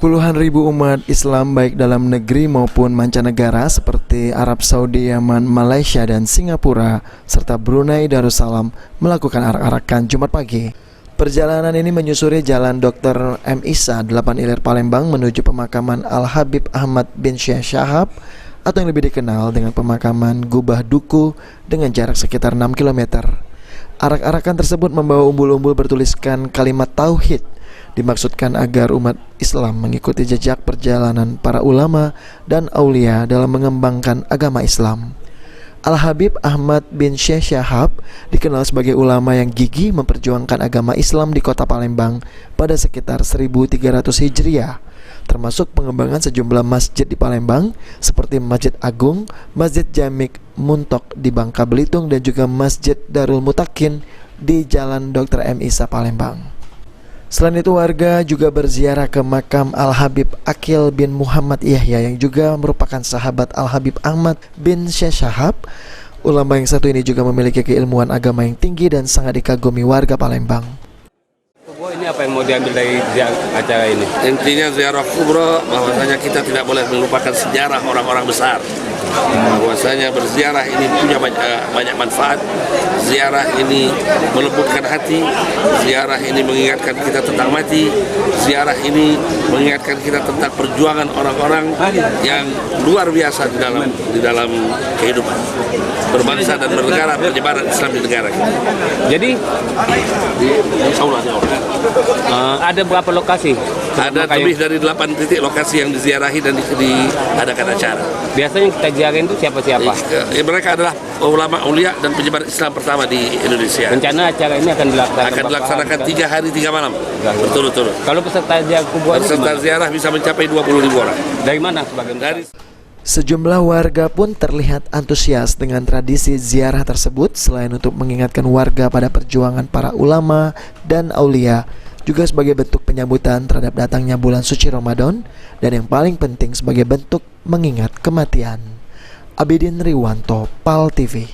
Puluhan ribu umat Islam baik dalam negeri maupun mancanegara seperti Arab Saudi, Yaman, Malaysia, dan Singapura serta Brunei Darussalam melakukan arak-arakan Jumat pagi. Perjalanan ini menyusuri Jalan Dr. M. Isa 8 Ilir Palembang menuju pemakaman Al-Habib Ahmad bin Syekh Syahab atau yang lebih dikenal dengan pemakaman Gubah Duku dengan jarak sekitar 6 km. Arak-arakan tersebut membawa umbul-umbul bertuliskan kalimat tauhid. Dimaksudkan agar umat Islam mengikuti jejak perjalanan para ulama dan aulia dalam mengembangkan agama Islam. Al-Habib Ahmad bin Syekh Syahab dikenal sebagai ulama yang gigih memperjuangkan agama Islam di kota Palembang pada sekitar 1300 Hijriah, termasuk pengembangan sejumlah masjid di Palembang seperti Masjid Agung, Masjid Jamik Muntok di Bangka Belitung, dan juga Masjid Darul Mutakin di Jalan Dr. M. Isa Palembang. Selain itu, warga juga berziarah ke makam Al-Habib Akil bin Muhammad Yahya yang juga merupakan sahabat Al-Habib Ahmad bin Syekh Syahab. Ulama yang satu ini juga memiliki keilmuan agama yang tinggi dan sangat dikagumi warga Palembang. Ini apa yang mau diambil dari acara ini? Intinya ziarah kubro, bahwasanya kita tidak boleh melupakan sejarah orang-orang besar. Bahwasanya berziarah ini punya banyak manfaat. Ziarah ini melembutkan hati. Ziarah ini mengingatkan kita tentang mati. Ziarah ini mengingatkan kita tentang perjuangan orang-orang yang luar biasa di dalam kehidupan berbangsa dan bernegara, penyebaran Islam di negara kita. Jadi ada berapa lokasi? Ada lebih dari 8 titik lokasi yang diziarahi dan diadakan acara. Biasanya kita ziarahin itu siapa-siapa? Mereka adalah ulama ulia dan penyebar Islam pertama di Indonesia. Rencana acara ini akan dilaksanakan 3 hari 3 malam berturut-turut. Kalau peserta ziarah kubur peserta ziarah bisa mencapai 20.000 orang. Dari mana sebagian? Sejumlah warga pun terlihat antusias dengan tradisi ziarah tersebut. Selain untuk mengingatkan warga pada perjuangan para ulama dan aulia, juga sebagai bentuk penyambutan terhadap datangnya bulan suci Ramadan, dan yang paling penting sebagai bentuk mengingat kematian. Abidin Riwanto, PAL TV.